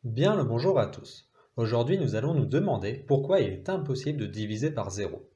Bien le bonjour à tous. Aujourd'hui, nous allons nous demander pourquoi il est impossible de diviser par zéro.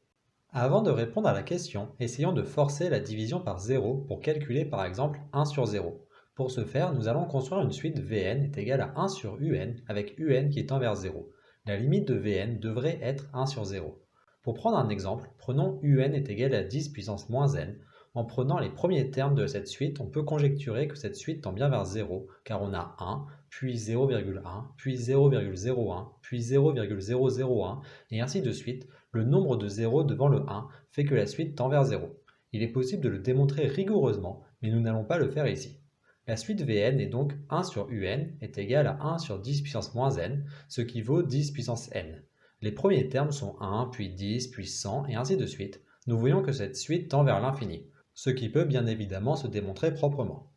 Avant de répondre à la question, essayons de forcer la division par zéro pour calculer par exemple 1 sur 0. Pour ce faire, nous allons construire une suite Vn est égale à 1 sur Un avec Un qui tend vers 0. La limite de Vn devrait être 1 sur 0. Pour prendre un exemple, prenons Un est égal à 10 puissance moins n. En prenant les premiers termes de cette suite, on peut conjecturer que cette suite tend bien vers 0, car on a 1, puis 0,1, puis 0,01, puis 0,001, et ainsi de suite. Le nombre de zéros devant le 1 fait que la suite tend vers 0. Il est possible de le démontrer rigoureusement, mais nous n'allons pas le faire ici. La suite Vn est donc 1 sur Un est égal à 1 sur 10 puissance moins n, ce qui vaut 10 puissance n. Les premiers termes sont 1, puis 10, puis 100, et ainsi de suite. Nous voyons que cette suite tend vers l'infini, ce qui peut bien évidemment se démontrer proprement.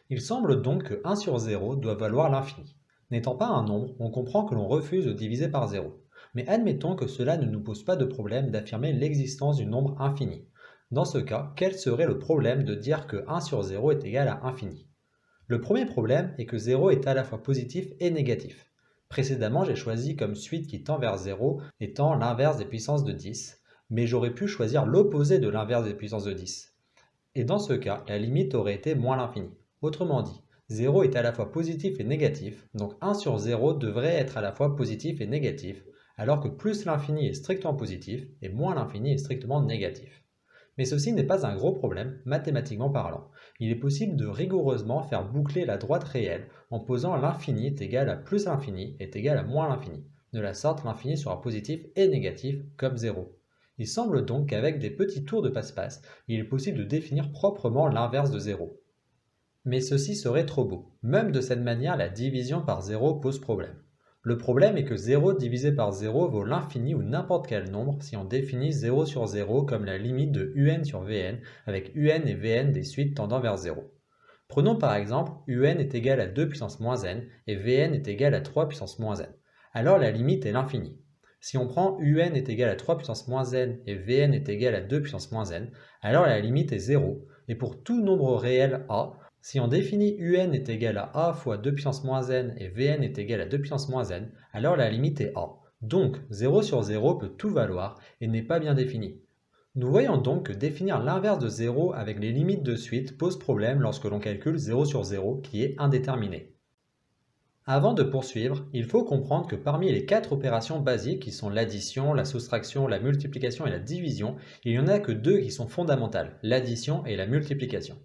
Il semble donc que 1 sur 0 doit valoir l'infini. N'étant pas un nombre, on comprend que l'on refuse de diviser par 0. Mais admettons que cela ne nous pose pas de problème d'affirmer l'existence du nombre infini. Dans ce cas, quel serait le problème de dire que 1 sur 0 est égal à infini? Le premier problème est que 0 est à la fois positif et négatif. Précédemment, j'ai choisi comme suite qui tend vers 0 étant l'inverse des puissances de 10, mais j'aurais pu choisir l'opposé de l'inverse des puissances de 10. Et dans ce cas, la limite aurait été moins l'infini. Autrement dit, 0 est à la fois positif et négatif, donc 1 sur 0 devrait être à la fois positif et négatif, alors que plus l'infini est strictement positif et moins l'infini est strictement négatif. Mais ceci n'est pas un gros problème, mathématiquement parlant. Il est possible de rigoureusement faire boucler la droite réelle en posant l'infini est égal à plus l'infini est égal à moins l'infini. De la sorte, l'infini sera positif et négatif comme 0. Il semble donc qu'avec des petits tours de passe-passe, il est possible de définir proprement l'inverse de 0. Mais ceci serait trop beau. Même de cette manière, la division par 0 pose problème. Le problème est que 0 divisé par 0 vaut l'infini ou n'importe quel nombre si on définit 0 sur 0 comme la limite de Un sur Vn avec Un et Vn des suites tendant vers 0. Prenons par exemple Un est égal à 2 puissance moins n et Vn est égal à 3 puissance moins n. Alors la limite est l'infini. Si on prend Un est égal à 3 puissance moins n et Vn est égal à 2 puissance moins n, alors la limite est 0. Et pour tout nombre réel a, si on définit Un est égal à a fois 2 puissance moins n et Vn est égal à 2 puissance moins n, alors la limite est a. Donc 0 sur 0 peut tout valoir et n'est pas bien défini. Nous voyons donc que définir l'inverse de 0 avec les limites de suite pose problème lorsque l'on calcule 0 sur 0 qui est indéterminé. Avant de poursuivre, il faut comprendre que parmi les 4 opérations basiques qui sont l'addition, la soustraction, la multiplication et la division, il n'y en a que 2 qui sont fondamentales, l'addition et la multiplication.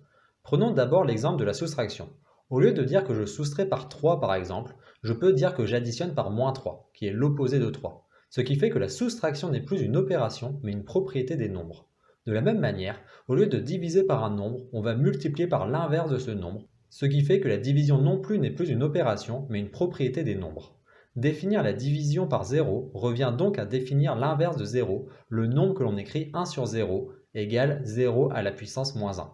Prenons d'abord l'exemple de la soustraction. Au lieu de dire que je soustrais par 3 par exemple, je peux dire que j'additionne par moins 3, qui est l'opposé de 3. Ce qui fait que la soustraction n'est plus une opération, mais une propriété des nombres. De la même manière, au lieu de diviser par un nombre, on va multiplier par l'inverse de ce nombre, ce qui fait que la division non plus n'est plus une opération, mais une propriété des nombres. Définir la division par 0 revient donc à définir l'inverse de 0, le nombre que l'on écrit 1 sur 0 égale 0 à la puissance moins 1.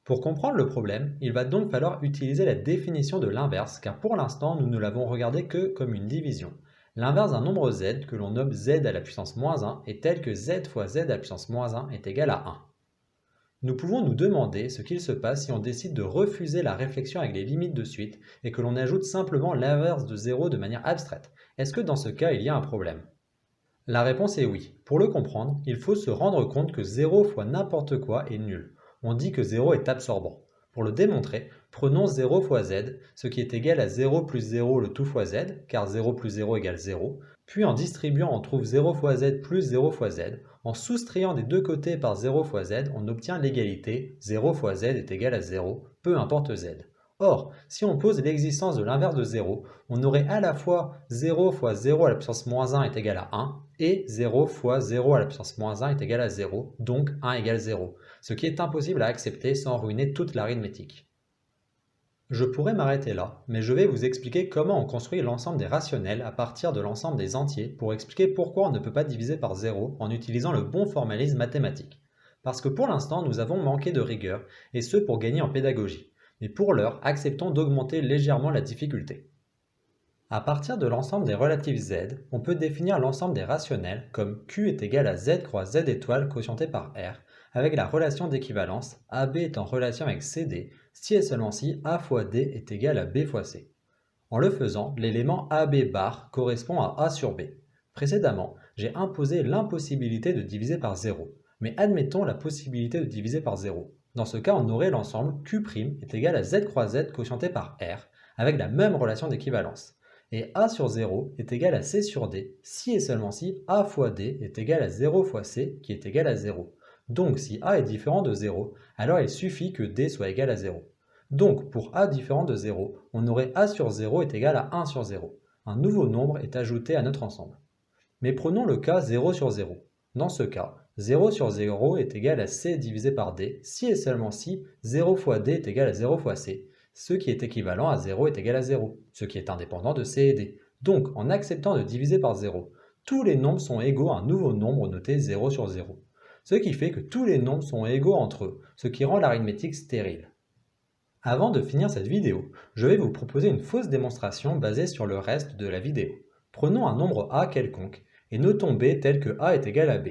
Pour comprendre le problème, il va donc falloir utiliser la définition de l'inverse, car pour l'instant nous ne l'avons regardé que comme une division. L'inverse d'un nombre z, que l'on nomme z à la puissance moins 1, est tel que z fois z à la puissance moins 1 est égal à 1. Nous pouvons nous demander ce qu'il se passe si on décide de refuser la réflexion avec les limites de suite et que l'on ajoute simplement l'inverse de 0 de manière abstraite. Est-ce que dans ce cas il y a un problème? La réponse est oui. Pour le comprendre, il faut se rendre compte que 0 fois n'importe quoi est nul. On dit que 0 est absorbant. Pour le démontrer, prenons 0 fois z, ce qui est égal à 0 plus 0 le tout fois z, car 0 plus 0 égale 0. Puis en distribuant, on trouve 0 fois z plus 0 fois z. En soustrayant des deux côtés par 0 fois z, on obtient l'égalité 0 fois z est égal à 0, peu importe z. Or, si on pose l'existence de l'inverse de 0, on aurait à la fois 0 fois 0 à la puissance moins 1 est égal à 1 et 0 fois 0 à la puissance moins 1 est égal à 0, donc 1 égale 0, ce qui est impossible à accepter sans ruiner toute l'arithmétique. Je pourrais m'arrêter là, mais je vais vous expliquer comment on construit l'ensemble des rationnels à partir de l'ensemble des entiers pour expliquer pourquoi on ne peut pas diviser par 0 en utilisant le bon formalisme mathématique. Parce que pour l'instant, nous avons manqué de rigueur, et ce pour gagner en pédagogie. Mais pour l'heure, acceptons d'augmenter légèrement la difficulté. À partir de l'ensemble des relatifs z, on peut définir l'ensemble des rationnels comme q est égal à z croix z étoile quotienté par r, avec la relation d'équivalence AB est en relation avec CD si et seulement si A fois D est égal à B fois C. En le faisant, l'élément AB bar correspond à A sur B. Précédemment, j'ai imposé l'impossibilité de diviser par 0, mais admettons la possibilité de diviser par 0. Dans ce cas, on aurait l'ensemble Q' est égal à Z croix Z quotienté par R, avec la même relation d'équivalence. Et A sur 0 est égal à C sur D, si et seulement si A fois D est égal à 0 fois C, qui est égal à 0. Donc si A est différent de 0, alors il suffit que D soit égal à 0. Donc pour A différent de 0, on aurait A sur 0 est égal à 1 sur 0. Un nouveau nombre est ajouté à notre ensemble. Mais prenons le cas 0 sur 0. Dans ce cas, 0 sur 0 est égal à C divisé par D, si et seulement si 0 fois D est égal à 0 fois C, ce qui est équivalent à 0 est égal à 0, ce qui est indépendant de C et D. Donc, en acceptant de diviser par 0, tous les nombres sont égaux à un nouveau nombre noté 0 sur 0. Ce qui fait que tous les nombres sont égaux entre eux, ce qui rend l'arithmétique stérile. Avant de finir cette vidéo, je vais vous proposer une fausse démonstration basée sur le reste de la vidéo. Prenons un nombre A quelconque et notons B tel que A est égal à B.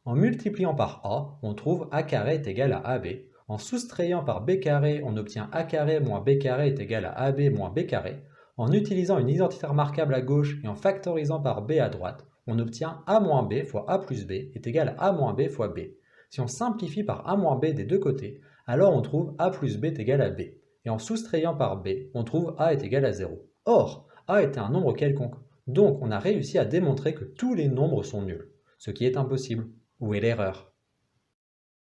En multipliant par A, on trouve A carré est égal à AB. En soustrayant par B carré, on obtient A carré moins B carré est égal à AB moins B carré. En utilisant une identité remarquable à gauche et en factorisant par B à droite, on obtient A moins B fois A plus B est égal à A moins B fois B. Si on simplifie par A moins B des deux côtés, alors on trouve A plus B est égal à B. Et en soustrayant par B, on trouve A est égal à 0. Or, A était un nombre quelconque. Donc on a réussi à démontrer que tous les nombres sont nuls, ce qui est impossible. Où est l'erreur?